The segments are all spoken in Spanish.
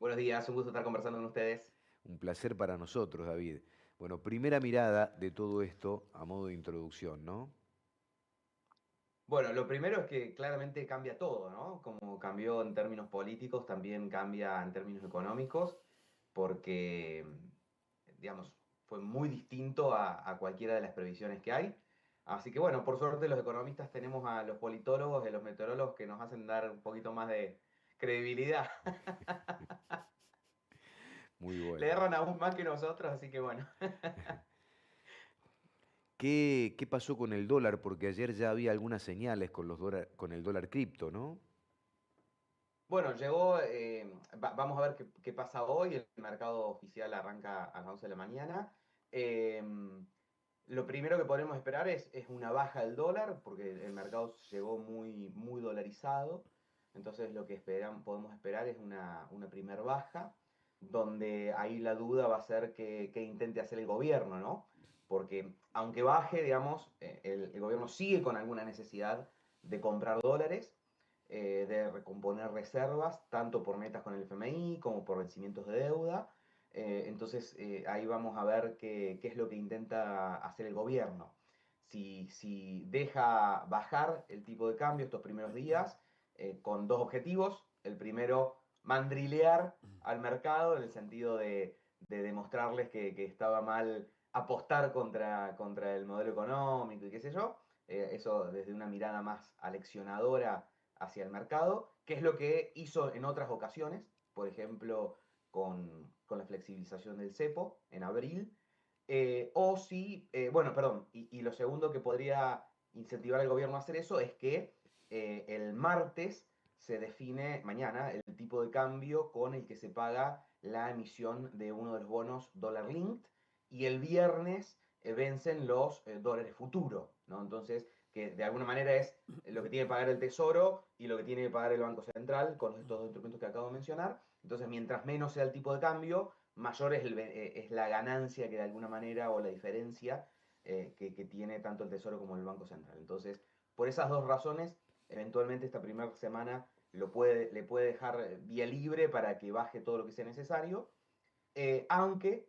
Buenos días, un gusto estar conversando con ustedes. Un placer para nosotros, David. Bueno, primera mirada de todo esto a modo de introducción, ¿no? Bueno, lo primero es que claramente cambia todo, ¿no? Como cambió en términos políticos, también cambia en términos económicos, porque, digamos, fue muy distinto a cualquiera de las previsiones que hay. Así que bueno, por suerte los economistas tenemos a los politólogos y los meteorólogos que nos hacen dar un poquito más de credibilidad. Muy Le bueno. erran aún más que nosotros, así que bueno. ¿Qué pasó con el dólar? Porque ayer ya había algunas señales con con el dólar cripto, ¿no? Bueno, llegó, vamos a ver qué pasa hoy. El mercado oficial arranca a las 11 de la mañana. Eh, lo primero que podemos esperar es una baja del dólar, porque el mercado llegó muy dolarizado. Entonces lo que podemos esperar es una primer baja, donde ahí la duda va a ser qué intente hacer el gobierno, ¿no? Porque aunque baje, digamos, el gobierno sigue con alguna necesidad de comprar dólares, de recomponer reservas, tanto por metas con el FMI como por vencimientos de deuda. Entonces ahí vamos a ver qué es lo que intenta hacer el gobierno. Si deja bajar el tipo de cambio estos primeros días con dos objetivos. El primero, mandrilear al mercado en el sentido de demostrarles que estaba mal apostar contra el modelo económico y qué sé yo. Eso desde una mirada más aleccionadora hacia el mercado, que es lo que hizo en otras ocasiones, por ejemplo, con la flexibilización del cepo en abril. O si, bueno, perdón, y lo segundo que podría incentivar al gobierno a hacer eso es que el martes se define, mañana, el tipo de cambio con el que se paga la emisión de uno de los bonos dollar linked, y el viernes vencen los dólares futuro, ¿no? Entonces, que de alguna manera es lo que tiene que pagar el Tesoro y lo que tiene que pagar el Banco Central con estos dos instrumentos que acabo de mencionar. Entonces, mientras menos sea el tipo de cambio, mayor es la ganancia que de alguna manera, o la diferencia que tiene tanto el Tesoro como el Banco Central. Entonces, por esas dos razones, eventualmente esta primera semana le puede dejar vía libre para que baje todo lo que sea necesario, aunque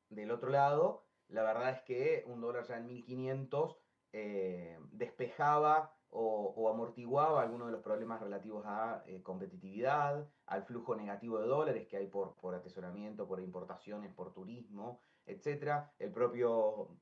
del otro lado, la verdad es que un dólar ya en 1500 despejaba o amortiguaba algunos de los problemas relativos a competitividad, al flujo negativo de dólares que hay por atesoramiento, por importaciones, por turismo, etcétera. El propio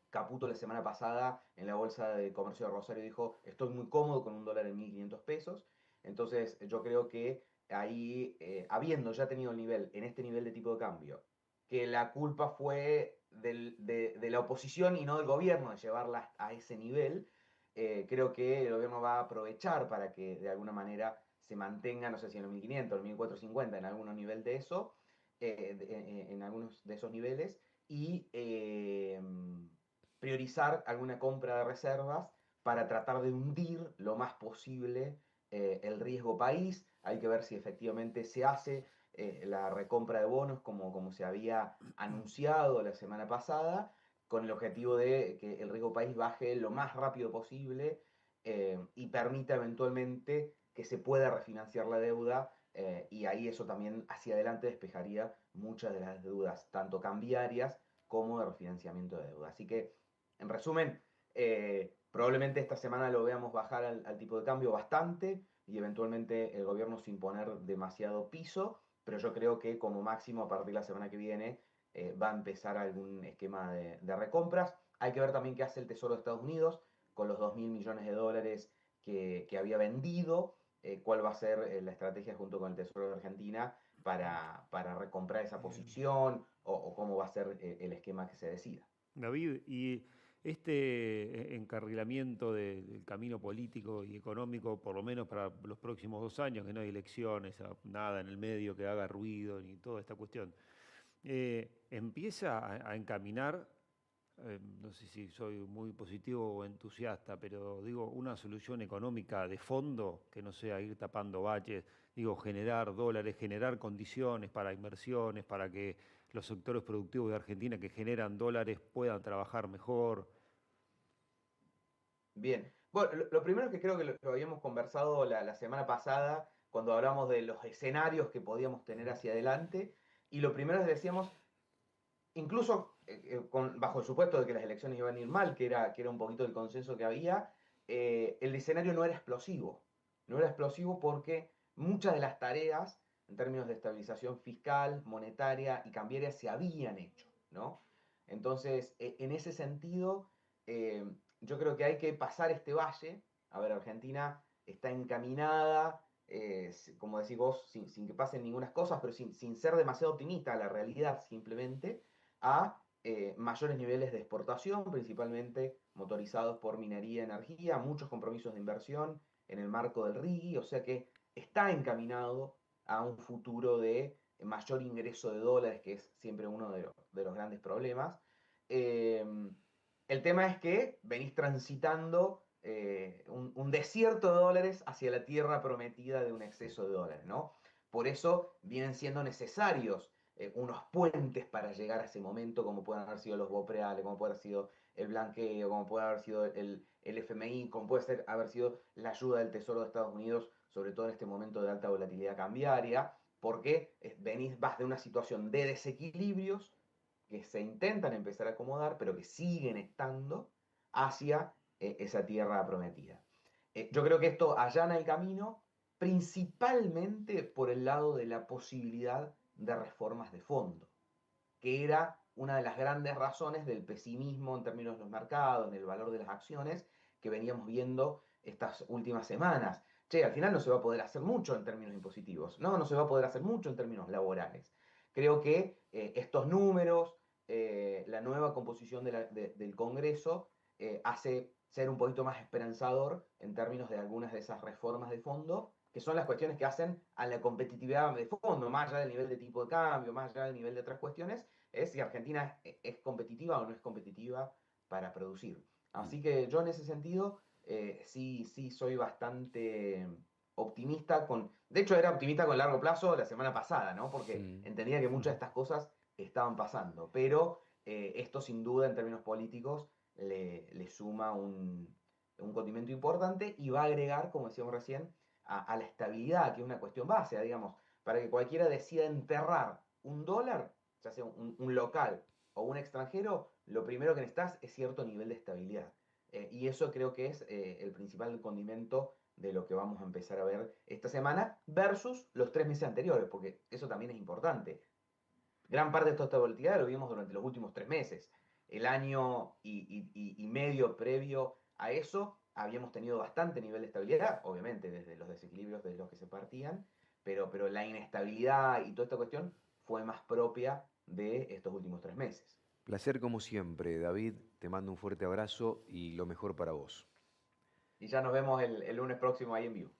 Caputo la semana pasada en la Bolsa de Comercio de Rosario dijo, estoy muy cómodo con un dólar en 1500 pesos. Entonces yo creo que ahí, habiendo ya tenido el nivel, en este nivel de tipo de cambio, que la culpa fue de la oposición y no del gobierno de llevarla a ese nivel, creo que el gobierno va a aprovechar para que de alguna manera se mantenga, no sé si en los 1500, en 1450, en algún nivel de eso, en algunos de esos niveles, y priorizar alguna compra de reservas para tratar de hundir lo más posible el riesgo país. Hay que ver si efectivamente se hace la recompra de bonos como se había anunciado la semana pasada, con el objetivo de que el riesgo país baje lo más rápido posible y permita eventualmente que se pueda refinanciar la deuda, y ahí eso también hacia adelante despejaría muchas de las deudas, tanto cambiarias como de refinanciamiento de deuda. Así que, en resumen, probablemente esta semana lo veamos bajar al tipo de cambio bastante y eventualmente el gobierno sin poner demasiado piso, pero yo creo que como máximo a partir de la semana que viene va a empezar algún esquema de recompras. Hay que ver también qué hace el Tesoro de Estados Unidos con los 2.000 millones de dólares que había vendido, cuál va a ser la estrategia junto con el Tesoro de Argentina para recomprar esa posición, o cómo va a ser el esquema que se decida. David, y este encarrilamiento del camino político y económico, por lo menos para los próximos 2 años, que no hay elecciones, nada en el medio que haga ruido, ni toda esta cuestión, empieza a encaminar, no sé si soy muy positivo o entusiasta, pero digo, una solución económica de fondo que no sea ir tapando baches, digo, generar dólares, generar condiciones para inversiones, para que los sectores productivos de Argentina que generan dólares puedan trabajar mejor. Bien. Bueno, lo primero es que creo que lo habíamos conversado la semana pasada cuando hablamos de los escenarios que podíamos tener hacia adelante. Y lo primero es decíamos, incluso bajo el supuesto de que las elecciones iban a ir mal, que era un poquito el consenso que había, el escenario no era explosivo. No era explosivo porque muchas de las tareas, en términos de estabilización fiscal, monetaria y cambiaria, se habían hecho, ¿no? Entonces, en ese sentido, yo creo que hay que pasar este valle. A ver, Argentina está encaminada, como decís vos, sin que pasen ninguna cosas, pero sin ser demasiado optimista, la realidad simplemente, a mayores niveles de exportación, principalmente motorizados por minería y energía, muchos compromisos de inversión en el marco del RIGI, o sea que está encaminado a un futuro de mayor ingreso de dólares, que es siempre uno de los grandes problemas. Eh, el tema es que venís transitando un desierto de dólares hacia la tierra prometida de un exceso de dólares, ¿no? Por eso vienen siendo necesarios unos puentes para llegar a ese momento, como pueden haber sido los BOPREALES, como puede haber sido el blanqueo, como puede haber sido el FMI, como puede haber sido la ayuda del Tesoro de Estados Unidos, sobre todo en este momento de alta volatilidad cambiaria, porque vas de una situación de desequilibrios que se intentan empezar a acomodar, pero que siguen estando hacia esa tierra prometida. Yo creo que esto allana el camino principalmente por el lado de la posibilidad de reformas de fondo, que era una de las grandes razones del pesimismo en términos de los mercados, en el valor de las acciones que veníamos viendo estas últimas semanas. Che, al final no se va a poder hacer mucho en términos impositivos, no se va a poder hacer mucho en términos laborales. Creo que estos números, la nueva composición del Congreso, hace ser un poquito más esperanzador en términos de algunas de esas reformas de fondo, que son las cuestiones que hacen a la competitividad de fondo, más allá del nivel de tipo de cambio, más allá del nivel de otras cuestiones, es si Argentina es competitiva o no es competitiva para producir. Así que yo en ese sentido sí soy bastante optimista de hecho era optimista con largo plazo la semana pasada, ¿no? Porque Mm. entendía que muchas de estas cosas estaban pasando, pero esto sin duda en términos políticos le suma un condimento importante y va a agregar, como decíamos recién, a la estabilidad, que es una cuestión básica, digamos, para que cualquiera decida enterrar un dólar, ya sea un local o un extranjero, lo primero que necesitas es cierto nivel de estabilidad. Y eso creo que es el principal condimento de lo que vamos a empezar a ver esta semana versus los 3 meses anteriores, porque eso también es importante. Gran parte de toda esta volatilidad lo vimos durante los últimos 3 meses. El año y medio previo a eso habíamos tenido bastante nivel de estabilidad, obviamente desde los desequilibrios de los que se partían, pero la inestabilidad y toda esta cuestión fue más propia de estos últimos 3 meses. Placer como siempre, David. Te mando un fuerte abrazo y lo mejor para vos. Y ya nos vemos el lunes próximo ahí en vivo.